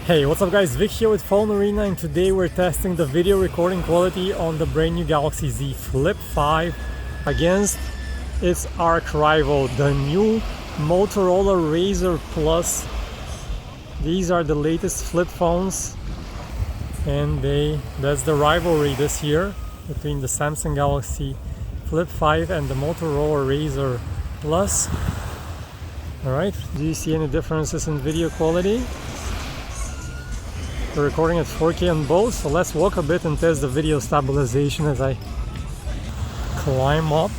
Hey, what's up guys, Vic here with PhoneArena, and today we're testing the video recording quality on the brand new Galaxy Z Flip 5 against its arch rival, the new Motorola Razr Plus. These are the latest flip phones, and that's the rivalry this year between the Samsung Galaxy Flip 5 and the Motorola Razr Plus. Alright, do you see any differences in video quality? We're recording at 4K on both, so let's walk a bit and test the video stabilization as I climb up.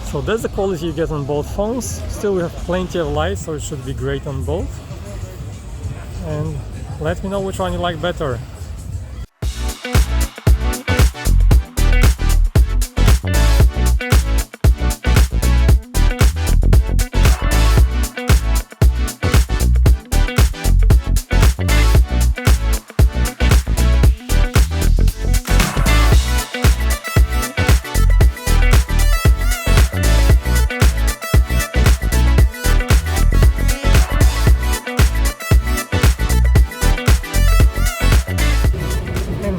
So that's the quality you get on both phones. Still, we have plenty of light, so it should be great on both. And let me know which one you like better.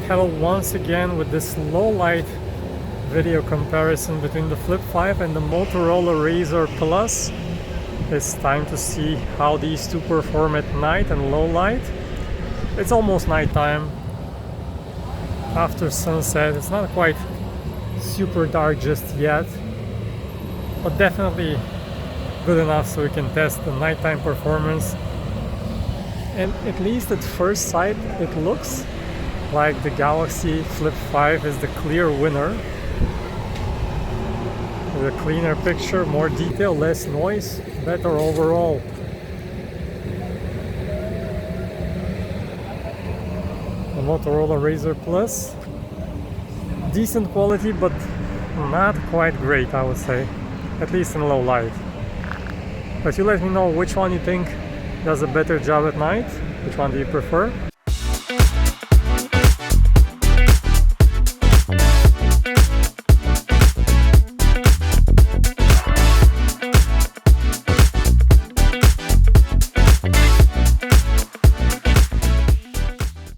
Hello once again with this low light video comparison between the Flip 5 and the Motorola Razr Plus. It's time to see how these two perform at night and low light. It's almost nighttime, after sunset. It's not quite super dark just yet, but definitely good enough so we can test the nighttime performance. And at least at first sight it looks like the Galaxy Flip 5 is the clear winner. With a cleaner picture, more detail, less noise, better overall. The Motorola Razr Plus, decent quality, but not quite great, I would say, at least in low light. But you let me know which one you think does a better job at night. Which one do you prefer?